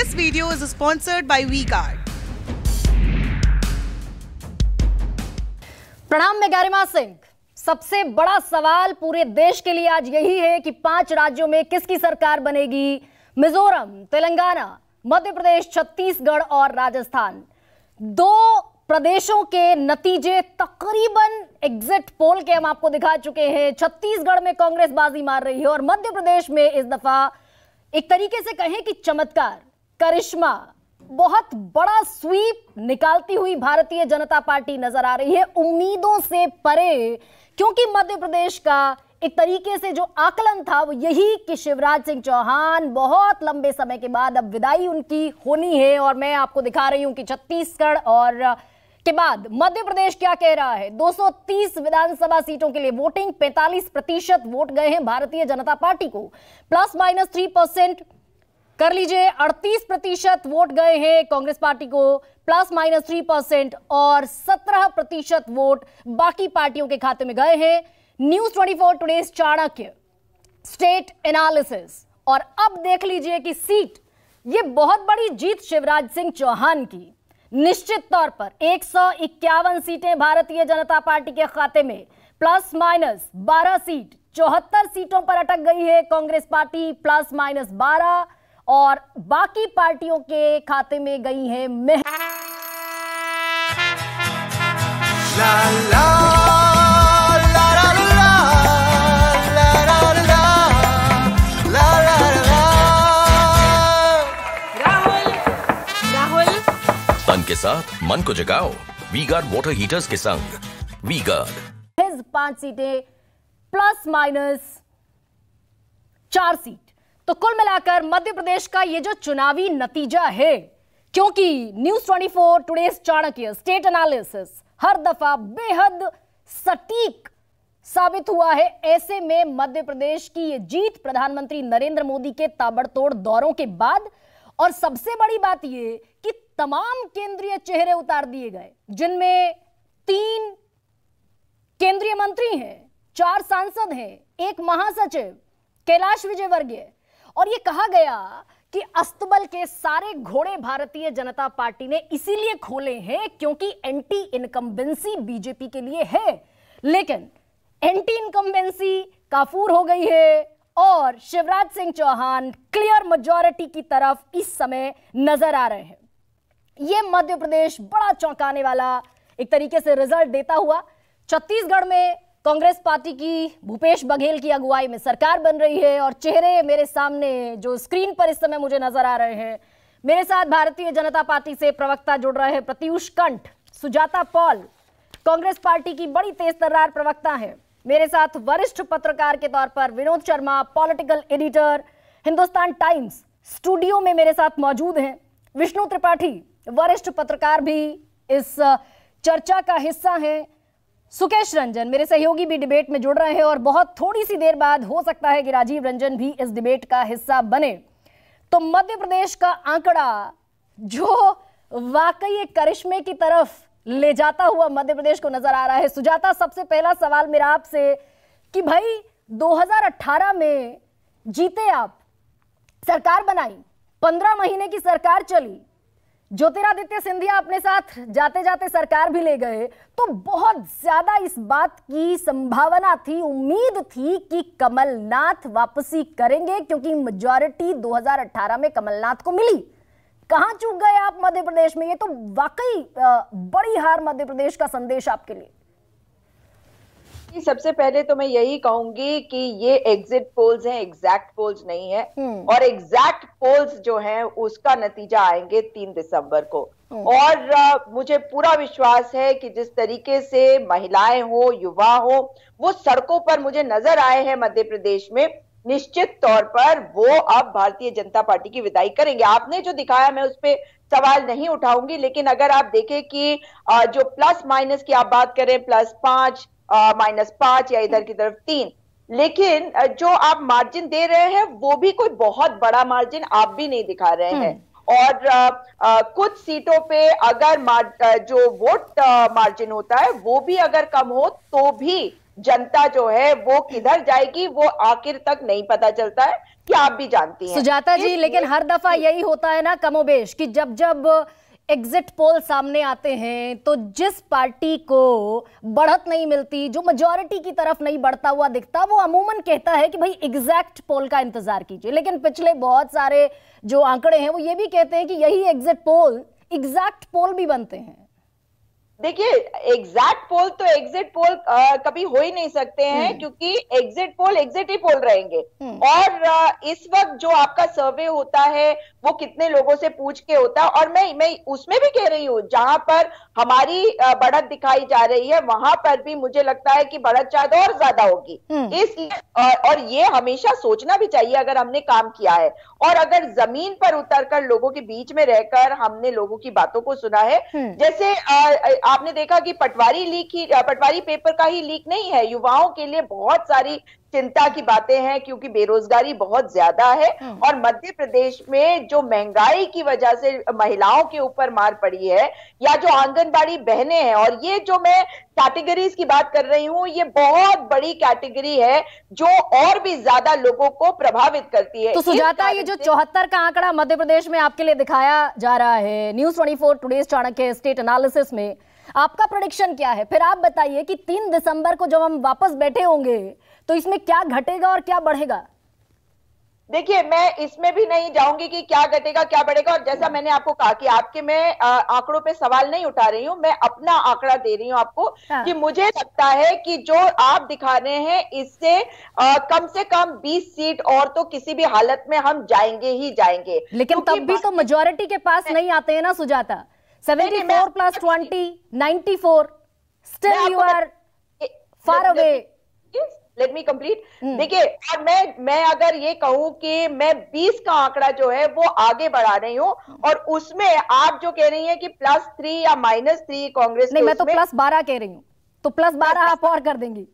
This video is sponsored by V-Guard. प्रणाम, मैं गरिमा सिंह। सबसे बड़ा सवाल पूरे देश के लिए आज यही है कि 5 राज्यों में किसकी सरकार बनेगी। मिजोरम, तेलंगाना, मध्य प्रदेश, छत्तीसगढ़ और राजस्थान। 2 प्रदेशों के नतीजे तकरीबन एग्जिट पोल के हम आपको दिखा चुके हैं। छत्तीसगढ़ में कांग्रेस बाजी मार रही है और मध्य प्रदेश में इस दफा एक तरीके से कहें कि चमत्कार, करिश्मा, बहुत बड़ा स्वीप निकालती हुई भारतीय जनता पार्टी नजर आ रही है, उम्मीदों से परे। क्योंकि मध्य प्रदेश का एक तरीके से जो आकलन था वो यही कि शिवराज सिंह चौहान बहुत लंबे समय के बाद अब विदाई उनकी होनी है। और मैं आपको दिखा रही हूं कि छत्तीसगढ़ और के बाद मध्य प्रदेश क्या कह रहा है। 230 विधानसभा सीटों के लिए वोटिंग, 45% वोट गए हैं भारतीय जनता पार्टी को, ±3% कर लीजिए। 38% वोट गए हैं कांग्रेस पार्टी को, ±3%, और 17% वोट बाकी पार्टियों के खाते में गए हैं। News 24 Today's Chanakya state analysis. और अब देख लीजिए कि सीट, ये बहुत बड़ी जीत शिवराज सिंह चौहान की। निश्चित तौर पर 151 सीटें भारतीय जनता पार्टी के खाते में, ±12 सीट। 74 सीटों पर अटक गई है कांग्रेस पार्टी, ±12, और बाकी पार्टियों के खाते में गई है तन के साथ मन को जगाओ वी-गार्ड वाटर हीटर्स के संग। वी-गार्ड 5 सीटें ±4 सीट। तो कुल मिलाकर मध्य प्रदेश का ये जो चुनावी नतीजा है, क्योंकि News 24 Today's Chanakya state analysis हर दफा बेहद सटीक साबित हुआ है, ऐसे में मध्य प्रदेश की ये जीत प्रधानमंत्री नरेंद्र मोदी के ताबड़तोड़ दौरों के बाद, और सबसे बड़ी बात ये कि तमाम केंद्रीय चेहरे उतार दिए गए, जिनमें 3 केंद्रीय मंत्री हैं, 4 सांसद हैं, 1 महासचिव कैलाश विजयवर्गीय। और ये कहा गया कि अस्तबल के सारे घोड़े भारतीय जनता पार्टी ने इसीलिए खोले हैं क्योंकि एंटी इनकम्बेंसी बीजेपी के लिए है, लेकिन एंटी इनकम्बेंसी काफूर हो गई है और शिवराज सिंह चौहान क्लियर मेजॉरिटी की तरफ इस समय नजर आ रहे हैं। यह मध्य प्रदेश बड़ा चौंकाने वाला एक तरीके से रिजल्ट देता हुआ। छत्तीसगढ़ में कांग्रेस पार्टी की भूपेश बघेल की अगुवाई में सरकार बन रही है और चेहरे मेरे सामने जो स्क्रीन पर इस समय मुझे नजर आ रहे हैं। मेरे साथ भारतीय जनता पार्टी से प्रवक्ता जुड़ रहे हैं प्रत्युष कंठ, सुजाता पॉल, कांग्रेस पार्टी की बड़ी तेज तर्रार प्रवक्ता है। मेरे साथ वरिष्ठ पत्रकार के तौर पर Vinod Sharma, political editor, Hindustan times, studio में मेरे साथ मौजूद हैं। विष्णु त्रिपाठी, वरिष्ठ पत्रकार, भी इस चर्चा का हिस्सा हैं। सुकेश रंजन, मेरे सहयोगी, भी डिबेट में जुड़ रहे हैं और बहुत थोड़ी सी देर बाद हो सकता है कि राजीव रंजन भी इस डिबेट का हिस्सा बने। तो मध्य प्रदेश का आंकड़ा जो वाकई एक करिश्मे की तरफ ले जाता हुआ मध्य प्रदेश को नजर आ रहा है। सुजाता, सबसे पहला सवाल मेरा आपसे कि भाई 2018 में जीते आप, सरकार बनाई, 15 महीने की सरकार चली, ज्योतिरादित्य सिंधिया अपने साथ जाते जाते सरकार भी ले गए, तो बहुत ज्यादा इस बात की संभावना थी, उम्मीद थी कि कमलनाथ वापसी करेंगे क्योंकि मेजॉरिटी 2018 में कमलनाथ को मिली। कहां चूक गए आप मध्य प्रदेश में? ये तो वाकई बड़ी हार मध्य प्रदेश का संदेश आपके लिए। सबसे पहले तो मैं यही कहूंगी कि ये एग्जिट पोल्स हैं, एग्जैक्ट पोल्स नहीं है, और एग्जैक्ट पोल्स जो हैं उसका नतीजा आएंगे 3 दिसंबर को। और मुझे पूरा विश्वास है कि जिस तरीके से महिलाएं हो, युवा हो, वो सड़कों पर मुझे नजर आए हैं मध्य प्रदेश में, निश्चित तौर पर वो अब भारतीय जनता पार्टी की विदाई करेंगे। आपने जो दिखाया मैं उस पर सवाल नहीं उठाऊंगी, लेकिन अगर आप देखें कि जो प्लस माइनस की आप बात करें, +5, -5 या इधर की तरफ 3, लेकिन जो आप मार्जिन दे रहे हैं वो भी कोई बहुत बड़ा मार्जिन आप भी नहीं दिखा रहे हैं। और कुछ सीटों पे अगर जो वोट मार्जिन होता है वो भी अगर कम हो तो भी जनता जो है वो किधर जाएगी वो आखिर तक नहीं पता चलता है, कि आप भी जानती हैं सुजाता जी। लेकिन हर दफा यही होता है ना कमोबेश कि जब जब एग्जिट पोल सामने आते हैं तो जिस पार्टी को बढ़त नहीं मिलती, जो मेजॉरिटी की तरफ नहीं बढ़ता हुआ दिखता, वो अमूमन कहता है कि भाई एग्जैक्ट पोल का इंतजार कीजिए। लेकिन पिछले बहुत सारे जो आंकड़े हैं वो ये भी कहते हैं कि यही एग्जिट पोल एग्जैक्ट पोल भी बनते हैं। देखिए, एग्जैक्ट पोल तो एग्जिट पोल कभी हो ही नहीं सकते हैं, क्योंकि एग्जिट पोल एग्जिट ही पोल रहेंगे। और इस वक्त जो आपका सर्वे होता है वो कितने लोगों से पूछ के होता है, और मैं उसमें भी कह रही हूँ जहां पर हमारी बढ़त दिखाई जा रही है वहां पर भी मुझे लगता है कि बढ़त शायद और ज्यादा होगी। इसलिए और ये हमेशा सोचना भी चाहिए अगर हमने काम किया है, और अगर जमीन पर उतरकर लोगों के बीच में रहकर हमने लोगों की बातों को सुना है, जैसे आपने देखा कि पटवारी पेपर का ही लीक नहीं है, युवाओं के लिए बहुत सारी चिंता की बातें हैं, क्योंकि बेरोजगारी बहुत ज्यादा है और मध्य प्रदेश में जो महंगाई की वजह से महिलाओं के ऊपर मार पड़ी है, या जो आंगनबाड़ी बहनें हैं, और ये जो मैं कैटेगरीज की बात कर रही हूँ, ये बहुत बड़ी कैटेगरी है जो और भी ज्यादा लोगों को प्रभावित करती है। तो सुजाता, ये जो 74 का आंकड़ा मध्य प्रदेश में आपके लिए दिखाया जा रहा है news 24 Today's Chanakya state analysis में, आपका प्रेडिक्शन क्या है? फिर आप बताइए कि 3 दिसंबर को जब हम वापस बैठे होंगे तो इसमें क्या घटेगा और क्या बढ़ेगा? देखिए, मैं इसमें भी नहीं जाऊंगी कि क्या घटेगा क्या बढ़ेगा, और जैसा मैंने आपको कहा कि आपके मैं आंकड़ों पे सवाल नहीं उठा रही हूं, मैं अपना आंकड़ा दे रही हूं आपको कि मुझे लगता है कि जो आप दिखा रहे हैं इससे कम से कम 20 सीट और तो किसी भी हालत में हम जाएंगे ही जाएंगे। लेकिन तब भी तो मेजॉरिटी के पास नहीं आते हैं ना Sujata. 74 + 20 94, still you are far away. Let me complete. देखिए, और मैं अगर ये कहूं कि मैं 20 का आंकड़ा जो है वो आगे बढ़ा रही हूं, और उसमें आप जो कह रही हैं कि +3 या -3 कांग्रेस, नहीं, मैं तो +12 कह रही हूं, तो +12 आप और कर देंगी।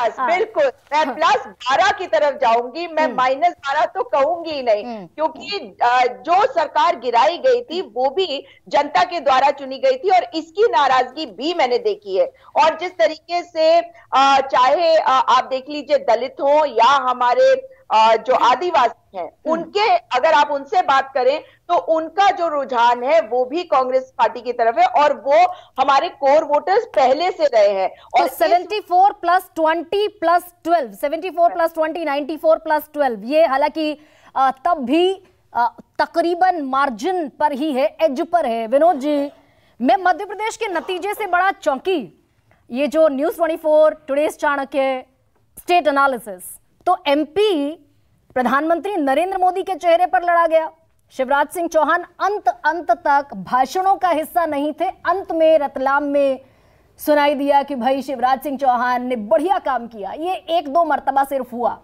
बिल्कुल, मैं +12 की तरफ जाऊंगी, मैं -12 तो कहूंगी ही नहीं, क्योंकि जो सरकार गिराई गई थी वो भी जनता के द्वारा चुनी गई थी, और इसकी नाराजगी भी मैंने देखी है। और जिस तरीके से चाहे आप देख लीजिए दलित हो या हमारे जो आदिवासी हैं, उनके अगर आप उनसे बात करें तो उनका जो रुझान है वो भी कांग्रेस पार्टी की तरफ है, और वो हमारे कोर वोटर्स पहले से रहे हैं। और तो 74 + 20 + 12, 74 + 20 94 + 12, ये हालांकि तब भी तकरीबन मार्जिन पर ही है, एज पर है। विनोद जी, मैं मध्य प्रदेश के नतीजे से बड़ा चौंकी। ये जो news 24 Today's Chanakya state analysis, तो एमपी प्रधानमंत्री नरेंद्र मोदी के चेहरे पर लड़ा गया। शिवराज सिंह चौहान अंत तक भाषणों का हिस्सा नहीं थे। अंत में रतलाम में सुनाई दिया कि भाई शिवराज सिंह चौहान ने बढ़िया काम किया। ये 1-2 मर्तबा सिर्फ हुआ।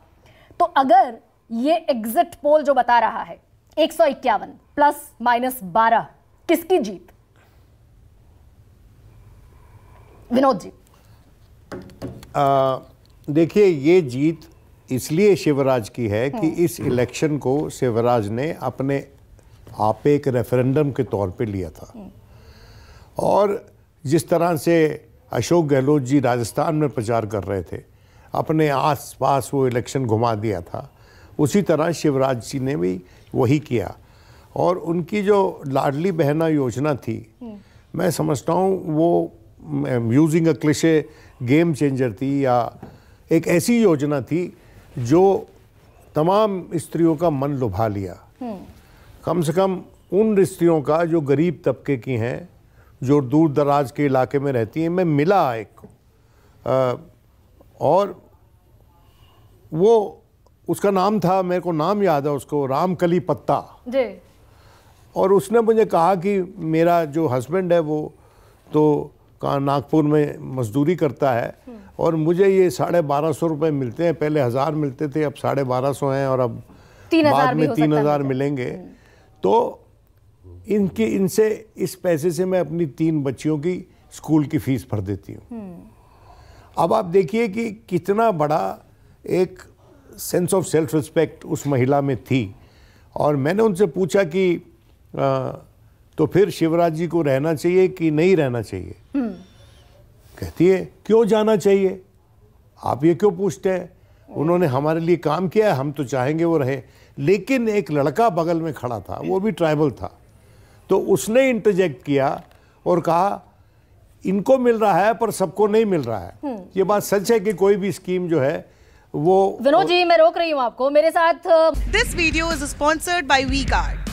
तो अगर ये एग्जिट पोल जो बता रहा है 151 ±12, किसकी जीत? विनोद जी। देखिए, ये जीत इसलिए शिवराज की है कि इस इलेक्शन को शिवराज ने अपने आप एक रेफरेंडम के तौर पे लिया था, और जिस तरह से अशोक गहलोत जी राजस्थान में प्रचार कर रहे थे, अपने आसपास वो इलेक्शन घुमा दिया था, उसी तरह शिवराज जी ने भी वही किया। और उनकी जो लाडली बहना योजना थी, मैं समझता हूँ वो using a cliché game changer थी, या एक ऐसी योजना थी जो तमाम स्त्रियों का मन लुभा लिया। कम से कम उन स्त्रियों का जो गरीब तबके की हैं, जो दूर दराज के इलाके में रहती हैं। मैं मिला एक और वो उसका नाम था, मेरे को नाम याद है उसको, रामकली पत्ता जी। और उसने मुझे कहा कि मेरा जो हस्बैंड है वो तो नागपुर में मजदूरी करता है, और मुझे ये 1250 रुपये मिलते हैं। पहले 1000 मिलते थे, अब 1250 हैं, और अब बाद में 3000 मिलेंगे। तो इनसे इस पैसे से मैं अपनी 3 बच्चियों की स्कूल की फीस भर देती हूँ। अब आप देखिए कि कितना बड़ा एक सेंस ऑफ सेल्फ रिस्पेक्ट उस महिला में थी। और मैंने उनसे पूछा कि तो फिर शिवराज जी को रहना चाहिए कि नहीं रहना चाहिए? कहती है, क्यों जाना चाहिए? आप ये क्यों पूछते हैं, उन्होंने हमारे लिए काम किया है, हम तो चाहेंगे वो रहे। लेकिन एक लड़का बगल में खड़ा था, वो भी ट्राइबल था, तो उसने इंटरजेक्ट किया और कहा इनको मिल रहा है पर सबको नहीं मिल रहा है। ये बात सच है कि कोई भी स्कीम जो है वो। विनोद जी, मैं रोक रही हूं आपको, मेरे साथ This video is sponsored by WeGuard.